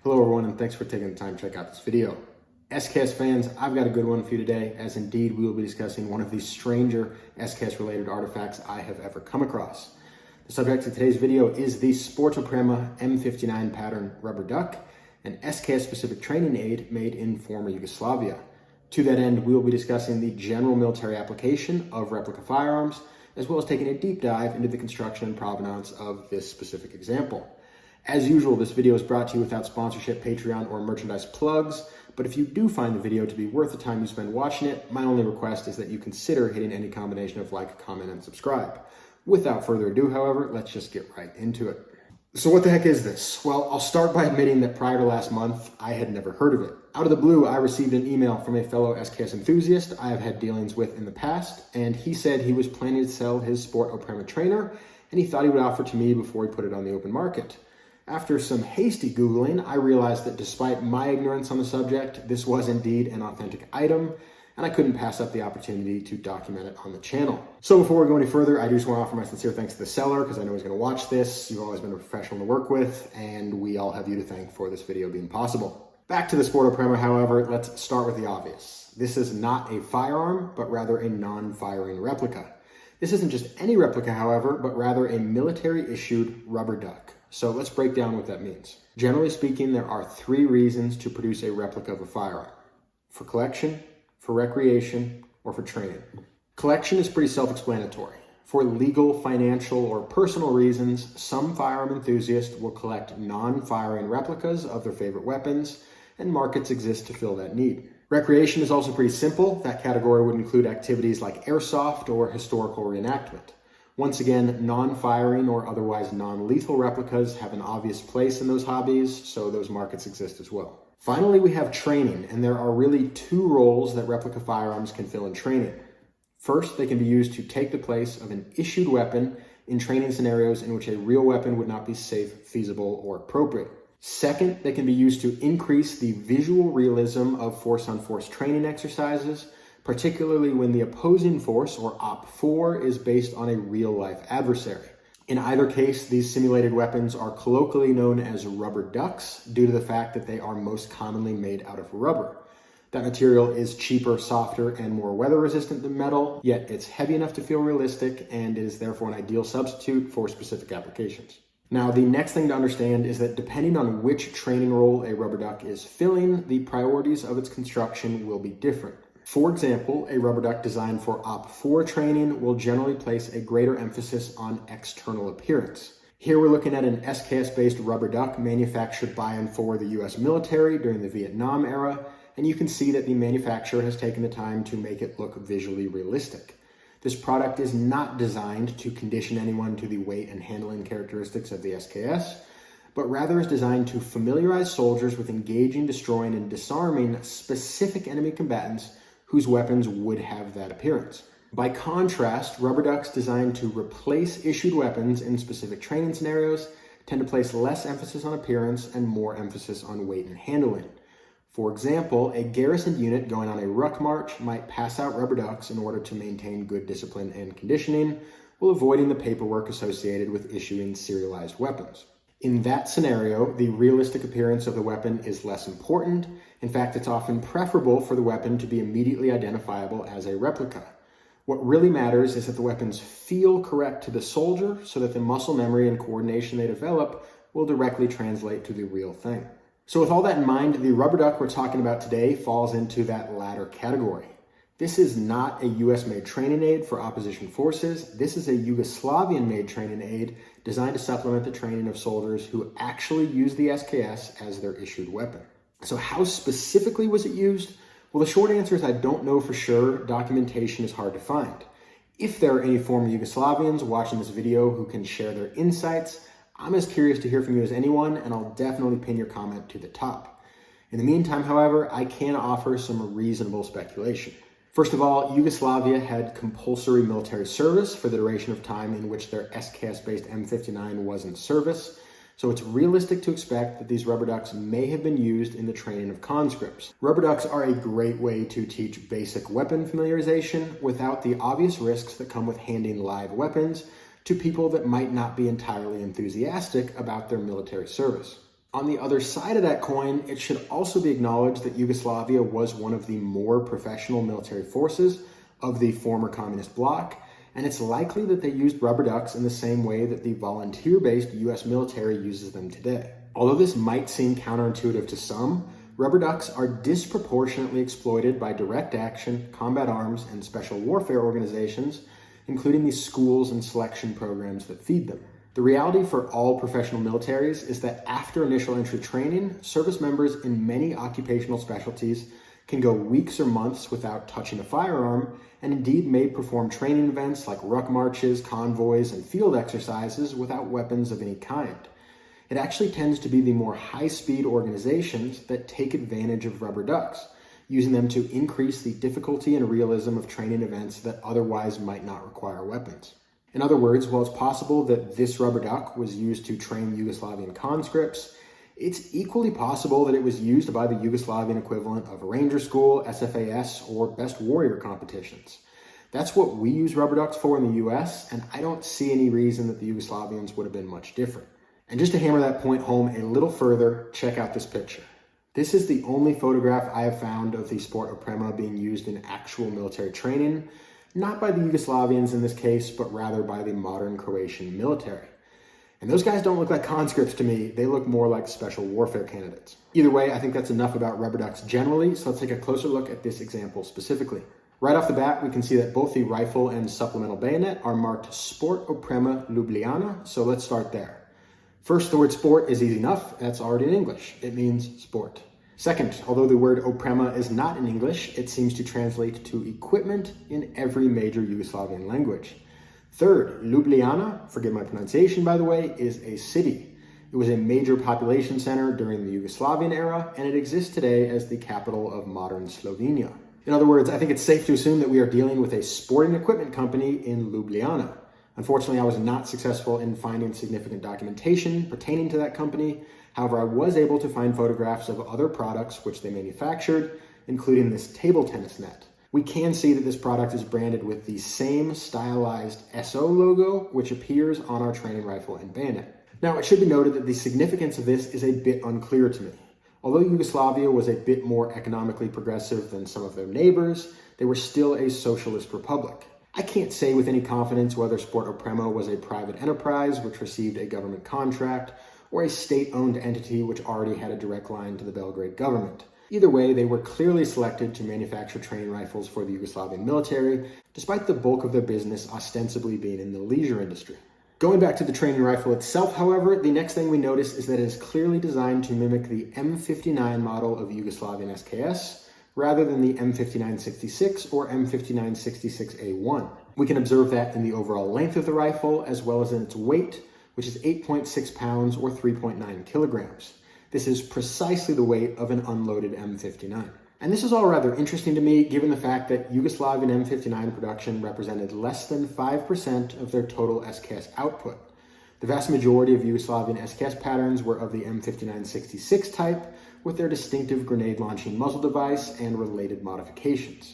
Hello everyone, and thanks for taking the time to check out this video. SKS fans, I've got a good one for you today, as indeed we will be discussing one of the stranger SKS related artifacts I have ever come across. The subject of today's video is the Oprema M59 Pattern rubber duck, an SKS specific training aid made in former Yugoslavia. To that end, we will be discussing the general military application of replica firearms, as well as taking a deep dive into the construction and provenance of this specific example. As usual, this video is brought to you without sponsorship, Patreon, or merchandise plugs, but if you do find the video to be worth the time you spend watching it, my only request is that you consider hitting any combination of like, comment, and subscribe. Without further ado, however, let's just get right into it. So what the heck is this? Well, I'll start by admitting that prior to last month, I had never heard of it. Out of the blue, I received an email from a fellow SKS enthusiast I have had dealings with in the past, and he said he was planning to sell his Sport Oprema trainer, and he thought he would offer it to me before he put it on the open market. After some hasty Googling, I realized that despite my ignorance on the subject, this was indeed an authentic item, and I couldn't pass up the opportunity to document it on the channel. So before we go any further, I just want to offer my sincere thanks to the seller, because I know he's going to watch this. You've always been a professional to work with, and we all have you to thank for this video being possible. Back to the Sport Oprema, however, let's start with the obvious. This is not a firearm, but rather a non-firing replica. This isn't just any replica, however, but rather a military-issued rubber duck. So let's break down what that means. Generally speaking, there are three reasons to produce a replica of a firearm: for collection, for recreation, or for training. Collection is pretty self-explanatory. For legal, financial, or personal reasons, some firearm enthusiasts will collect non-firing replicas of their favorite weapons, and markets exist to fill that need. Recreation is also pretty simple. That category would include activities like airsoft or historical reenactment. Once again, non-firing or otherwise non-lethal replicas have an obvious place in those hobbies, so those markets exist as well. Finally, we have training, and there are really two roles that replica firearms can fill in training. First, they can be used to take the place of an issued weapon in training scenarios in which a real weapon would not be safe, feasible, or appropriate. Second, they can be used to increase the visual realism of force-on-force training exercises, particularly when the opposing force, or OP4, is based on a real-life adversary. In either case, these simulated weapons are colloquially known as rubber ducks due to the fact that they are most commonly made out of rubber. That material is cheaper, softer, and more weather-resistant than metal, yet it's heavy enough to feel realistic and is therefore an ideal substitute for specific applications. Now, the next thing to understand is that depending on which training role a rubber duck is filling, the priorities of its construction will be different. For example, a rubber duck designed for OP4 training will generally place a greater emphasis on external appearance. Here we're looking at an SKS-based rubber duck manufactured by and for the US military during the Vietnam era, and you can see that the manufacturer has taken the time to make it look visually realistic. This product is not designed to condition anyone to the weight and handling characteristics of the SKS, but rather is designed to familiarize soldiers with engaging, destroying, and disarming specific enemy combatants whose weapons would have that appearance. By contrast, rubber ducks designed to replace issued weapons in specific training scenarios tend to place less emphasis on appearance and more emphasis on weight and handling. For example, a garrison unit going on a ruck march might pass out rubber ducks in order to maintain good discipline and conditioning, while avoiding the paperwork associated with issuing serialized weapons. In that scenario, the realistic appearance of the weapon is less important. In fact, it's often preferable for the weapon to be immediately identifiable as a replica. What really matters is that the weapons feel correct to the soldier so that the muscle memory and coordination they develop will directly translate to the real thing. So with all that in mind, the rubber duck we're talking about today falls into that latter category. This is not a US-made training aid for opposition forces. This is a Yugoslavian-made training aid designed to supplement the training of soldiers who actually use the SKS as their issued weapon. So how specifically was it used? Well, the short answer is I don't know for sure. Documentation is hard to find. If there are any former Yugoslavians watching this video who can share their insights, I'm as curious to hear from you as anyone, and I'll definitely pin your comment to the top. In the meantime, however, I can offer some reasonable speculation. First of all, Yugoslavia had compulsory military service for the duration of time in which their SKS-based M59 was in service, so it's realistic to expect that these rubber ducks may have been used in the training of conscripts. Rubber ducks are a great way to teach basic weapon familiarization without the obvious risks that come with handing live weapons to people that might not be entirely enthusiastic about their military service. On the other side of that coin, it should also be acknowledged that Yugoslavia was one of the more professional military forces of the former communist bloc, and it's likely that they used rubber ducks in the same way that the volunteer-based US military uses them today. Although this might seem counterintuitive to some, rubber ducks are disproportionately exploited by direct action, combat arms, and special warfare organizations, including the schools and selection programs that feed them. The reality for all professional militaries is that after initial entry training, service members in many occupational specialties can go weeks or months without touching a firearm, and indeed may perform training events like ruck marches, convoys, and field exercises without weapons of any kind. It actually tends to be the more high-speed organizations that take advantage of rubber ducks, using them to increase the difficulty and realism of training events that otherwise might not require weapons. In other words, while it's possible that this rubber duck was used to train Yugoslavian conscripts, it's equally possible that it was used by the Yugoslavian equivalent of Ranger School, SFAS, or Best Warrior competitions. That's what we use rubber ducks for in the US, and I don't see any reason that the Yugoslavians would have been much different. And just to hammer that point home a little further, check out this picture. This is the only photograph I have found of the sport Oprema being used in actual military training, not by the Yugoslavians in this case, but rather by the modern Croatian military. And those guys don't look like conscripts to me, they look more like special warfare candidates. Either way, I think that's enough about rubber ducks generally, so let's take a closer look at this example specifically. Right off the bat, we can see that both the rifle and supplemental bayonet are marked Sport Oprema Ljubljana, so let's start there. First, the word sport is easy enough, that's already in English. It means sport. Second, although the word Oprema is not in English, it seems to translate to equipment in every major Yugoslavian language. Third, Ljubljana, forgive my pronunciation by the way, is a city. It was a major population center during the Yugoslavian era, and it exists today as the capital of modern Slovenia. In other words, I think it's safe to assume that we are dealing with a sporting equipment company in Ljubljana. Unfortunately, I was not successful in finding significant documentation pertaining to that company. However, I was able to find photographs of other products which they manufactured, including this table tennis net. We can see that this product is branded with the same stylized SO logo, which appears on our training rifle and bayonet. Now, it should be noted that the significance of this is a bit unclear to me. Although Yugoslavia was a bit more economically progressive than some of their neighbors, they were still a socialist republic. I can't say with any confidence whether Sport Oprema was a private enterprise which received a government contract, or a state-owned entity which already had a direct line to the Belgrade government. Either way, they were clearly selected to manufacture training rifles for the Yugoslavian military, despite the bulk of their business ostensibly being in the leisure industry. Going back to the training rifle itself, however, the next thing we notice is that it is clearly designed to mimic the M59 model of Yugoslavian SKS, rather than the M5966 or M5966A1. We can observe that in the overall length of the rifle, as well as in its weight, which is 8.6 pounds or 3.9 kilograms. This is precisely the weight of an unloaded M59. And this is all rather interesting to me, given the fact that Yugoslavian M59 production represented less than 5% of their total SKS output. The vast majority of Yugoslavian SKS patterns were of the M5966 type, with their distinctive grenade-launching muzzle device and related modifications.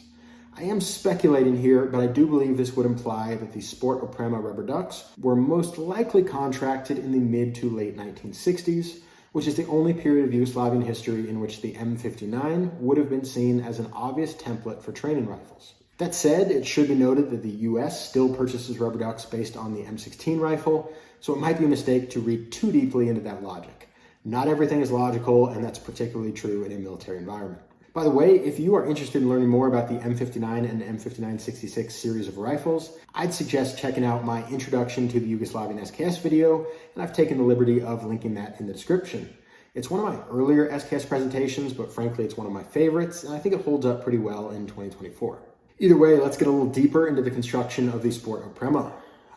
I am speculating here, but I do believe this would imply that the Sport Oprema rubber ducks were most likely contracted in the mid to late 1960s, which is the only period of Yugoslavian history in which the M59 would have been seen as an obvious template for training rifles. That said, it should be noted that the US still purchases rubber ducks based on the M16 rifle, so it might be a mistake to read too deeply into that logic. Not everything is logical, and that's particularly true in a military environment. By the way, if you are interested in learning more about the M59 and M5966 series of rifles, I'd suggest checking out my Introduction to the Yugoslavian SKS video, and I've taken the liberty of linking that in the description. It's one of my earlier SKS presentations, but frankly, it's one of my favorites, and I think it holds up pretty well in 2024. Either way, let's get a little deeper into the construction of the Sport Oprema.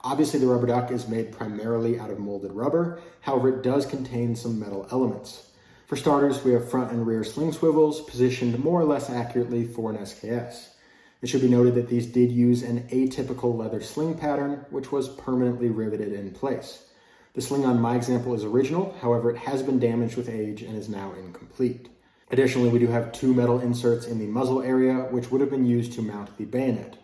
Obviously, the rubber duck is made primarily out of molded rubber, however, it does contain some metal elements. For starters, we have front and rear sling swivels positioned more or less accurately for an SKS. It should be noted that these did use an atypical leather sling pattern, which was permanently riveted in place. The sling on my example is original, however, it has been damaged with age and is now incomplete. Additionally, we do have two metal inserts in the muzzle area, which would have been used to mount the bayonet.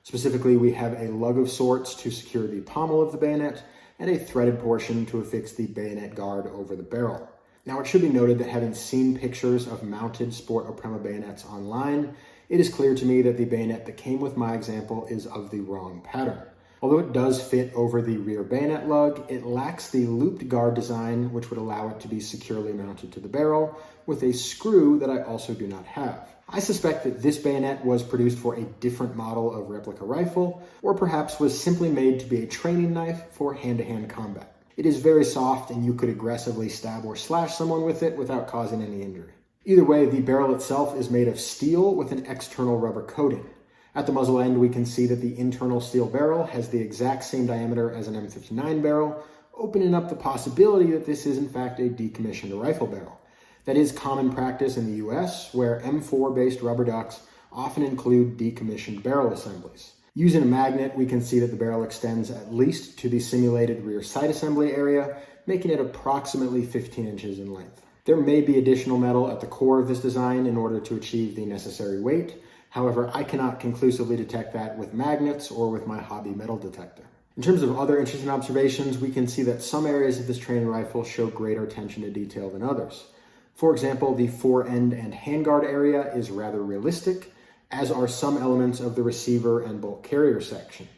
Specifically, we have a lug of sorts to secure the pommel of the bayonet, and a threaded portion to affix the bayonet guard over the barrel. Now, it should be noted that having seen pictures of mounted sport Oprema bayonets online, it is clear to me that the bayonet that came with my example is of the wrong pattern. Although it does fit over the rear bayonet lug, it lacks the looped guard design, which would allow it to be securely mounted to the barrel with a screw that I also do not have. I suspect that this bayonet was produced for a different model of replica rifle, or perhaps was simply made to be a training knife for hand-to-hand combat. It is very soft and you could aggressively stab or slash someone with it without causing any injury. Either way, the barrel itself is made of steel with an external rubber coating. At the muzzle end, we can see that the internal steel barrel has the exact same diameter as an M59 barrel, opening up the possibility that this is in fact a decommissioned rifle barrel. That is common practice in the US, where M4-based rubber ducks often include decommissioned barrel assemblies. Using a magnet, we can see that the barrel extends at least to the simulated rear sight assembly area, making it approximately 15 inches in length. There may be additional metal at the core of this design in order to achieve the necessary weight. However, I cannot conclusively detect that with magnets or with my hobby metal detector. In terms of other interesting observations, we can see that some areas of this training rifle show greater attention to detail than others. For example, the fore-end and handguard area is rather realistic, as are some elements of the receiver and bolt carrier section.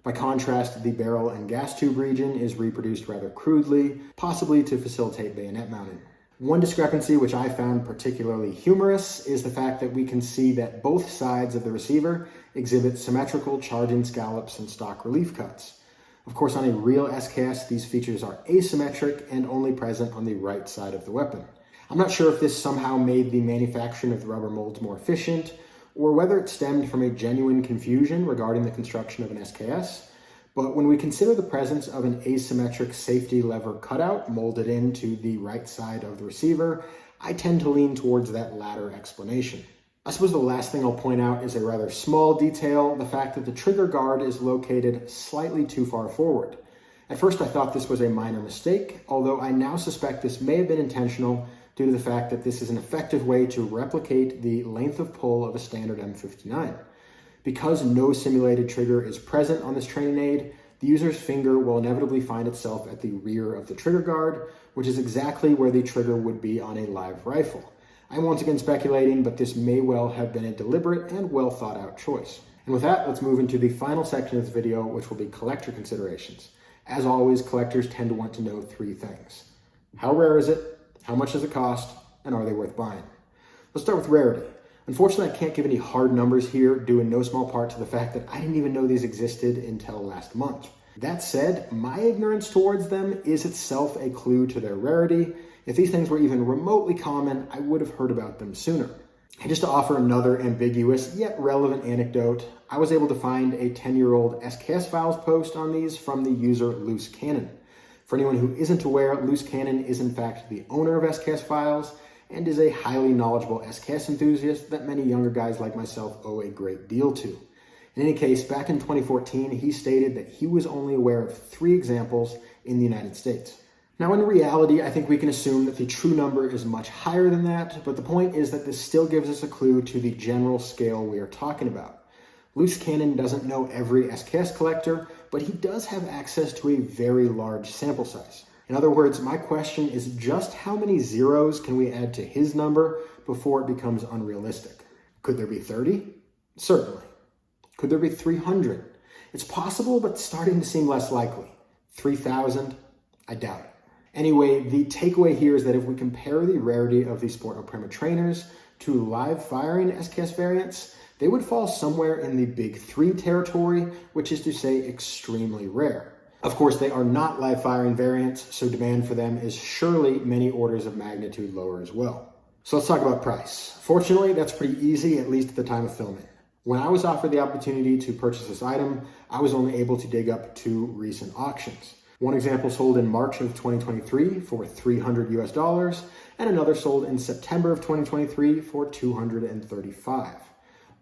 By contrast, the barrel and gas tube region is reproduced rather crudely, possibly to facilitate bayonet mounting. One discrepancy which I found particularly humorous is the fact that we can see that both sides of the receiver exhibit symmetrical charging scallops and stock relief cuts. Of course, on a real SKS, these features are asymmetric and only present on the right side of the weapon. I'm not sure if this somehow made the manufacturing of the rubber molds more efficient, or whether it stemmed from a genuine confusion regarding the construction of an SKS, but when we consider the presence of an asymmetric safety lever cutout molded into the right side of the receiver, I tend to lean towards that latter explanation. I suppose the last thing I'll point out is a rather small detail, the fact that the trigger guard is located slightly too far forward. At first I thought this was a minor mistake, although I now suspect this may have been intentional due to the fact that this is an effective way to replicate the length of pull of a standard M59. Because no simulated trigger is present on this training aid, the user's finger will inevitably find itself at the rear of the trigger guard, which is exactly where the trigger would be on a live rifle. I'm once again speculating, but this may well have been a deliberate and well thought out choice. And with that, let's move into the final section of this video, which will be collector considerations. As always, collectors tend to want to know three things. How rare is it? How much does it cost? And are they worth buying? Let's start with rarity. Unfortunately, I can't give any hard numbers here, due in no small part to the fact that I didn't even know these existed until last month. That said, my ignorance towards them is itself a clue to their rarity. If these things were even remotely common, I would have heard about them sooner. And just to offer another ambiguous yet relevant anecdote, I was able to find a 10-year-old SKS files post on these from the user Loose Cannon. For anyone who isn't aware, Loose Cannon is in fact the owner of SKS Files and is a highly knowledgeable SKS enthusiast that many younger guys like myself owe a great deal to. In any case, back in 2014, he stated that he was only aware of 3 examples in the United States. Now, in reality, I think we can assume that the true number is much higher than that, but the point is that this still gives us a clue to the general scale we are talking about. Loose Cannon doesn't know every SKS collector, but he does have access to a very large sample size. In other words, my question is just how many zeros can we add to his number before it becomes unrealistic? Could there be 30? Certainly. Could there be 300? It's possible, but starting to seem less likely. 3,000? I doubt it. Anyway, the takeaway here is that if we compare the rarity of the Sport Oprema trainers to live firing SKS variants, they would fall somewhere in the big 3 territory, which is to say extremely rare. Of course, they are not live firing variants, so demand for them is surely many orders of magnitude lower as well. So let's talk about price. Fortunately, that's pretty easy, at least at the time of filming. When I was offered the opportunity to purchase this item, I was only able to dig up 2 recent auctions. One example sold in March of 2023 for $300 US, and another sold in September of 2023 for $235.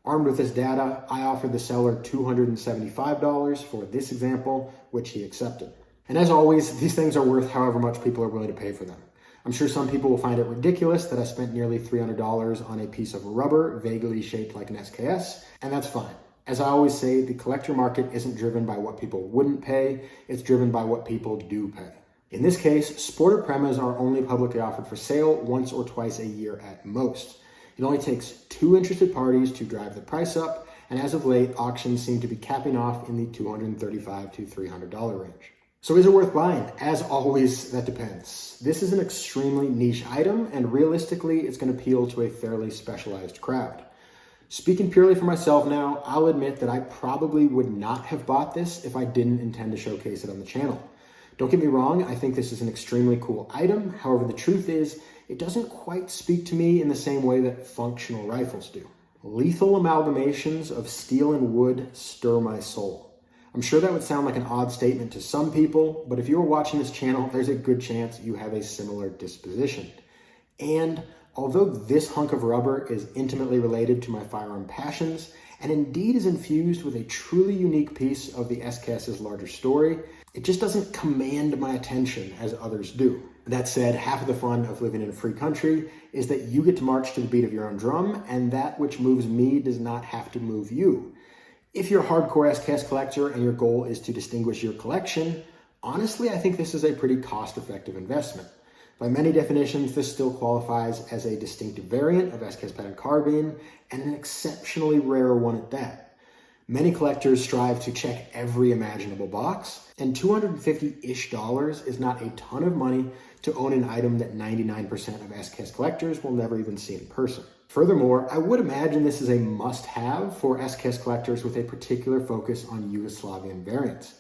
Armed with this data, I offered the seller $275 for this example, which he accepted. And as always, these things are worth however much people are willing to pay for them. I'm sure some people will find it ridiculous that I spent nearly $300 on a piece of rubber vaguely shaped like an SKS, and that's fine. As I always say, the collector market isn't driven by what people wouldn't pay, it's driven by what people do pay. In this case, sport Opremas are only publicly offered for sale once or twice a year at most. It only takes 2 interested parties to drive the price up, and as of late, auctions seem to be capping off in the $235 to $300 range. So is it worth buying? As always, that depends. This is an extremely niche item, and realistically, it's going to appeal to a fairly specialized crowd. Speaking purely for myself now, I'll admit that I probably would not have bought this if I didn't intend to showcase it on the channel. Don't get me wrong, I think this is an extremely cool item. However, the truth is, it doesn't quite speak to me in the same way that functional rifles do. Lethal amalgamations of steel and wood stir my soul. I'm sure that would sound like an odd statement to some people, but if you're watching this channel, there's a good chance you have a similar disposition. And although this hunk of rubber is intimately related to my firearm passions, and indeed is infused with a truly unique piece of the SKS's larger story, it just doesn't command my attention as others do. That said, half of the fun of living in a free country is that you get to march to the beat of your own drum, and that which moves me does not have to move you. If you're a hardcore SKS collector and your goal is to distinguish your collection, honestly, I think this is a pretty cost-effective investment. By many definitions, this still qualifies as a distinctive variant of SKS pattern carbine, and an exceptionally rare one at that. Many collectors strive to check every imaginable box, and $250-ish is not a ton of money to own an item that 99% of SKS collectors will never even see in person. Furthermore, I would imagine this is a must-have for SKS collectors with a particular focus on Yugoslavian variants.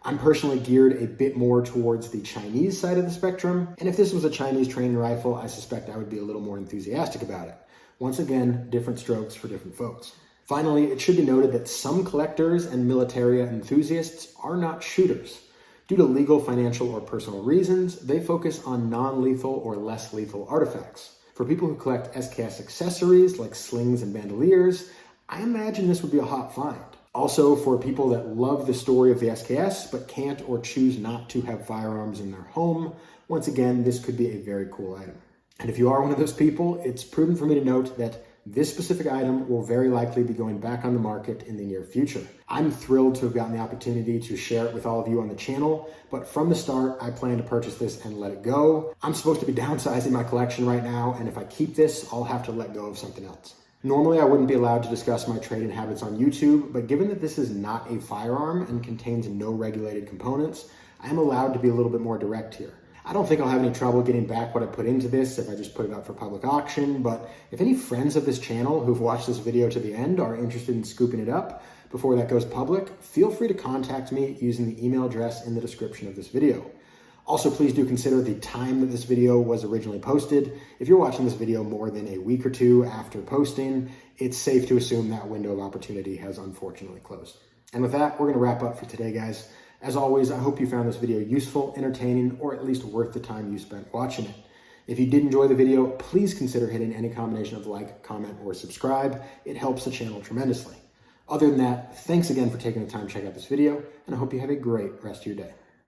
I'm personally geared a bit more towards the Chinese side of the spectrum, and if this was a Chinese training rifle, I suspect I would be a little more enthusiastic about it. Once again, different strokes for different folks. Finally, it should be noted that some collectors and militaria enthusiasts are not shooters. Due to legal, financial, or personal reasons, they focus on non-lethal or less lethal artifacts. For people who collect SKS accessories like slings and bandoliers, I imagine this would be a hot find. Also, for people that love the story of the SKS but can't or choose not to have firearms in their home, once again, this could be a very cool item. And if you are one of those people, it's prudent for me to note that this specific item will very likely be going back on the market in the near future. I'm thrilled to have gotten the opportunity to share it with all of you on the channel, but from the start, I plan to purchase this and let it go. I'm supposed to be downsizing my collection right now, and if I keep this, I'll have to let go of something else. Normally, I wouldn't be allowed to discuss my trading habits on YouTube, but given that this is not a firearm and contains no regulated components, I am allowed to be a little bit more direct here. I don't think I'll have any trouble getting back what I put into this if I just put it up for public auction, but if any friends of this channel who've watched this video to the end are interested in scooping it up before that goes public, feel free to contact me using the email address in the description of this video. Also, please do consider the time that this video was originally posted. If you're watching this video more than a week or two after posting, it's safe to assume that window of opportunity has unfortunately closed. And with that, we're gonna wrap up for today, guys. As always, I hope you found this video useful, entertaining, or at least worth the time you spent watching it. If you did enjoy the video, please consider hitting any combination of like, comment, or subscribe. It helps the channel tremendously. Other than that, thanks again for taking the time to check out this video, and I hope you have a great rest of your day.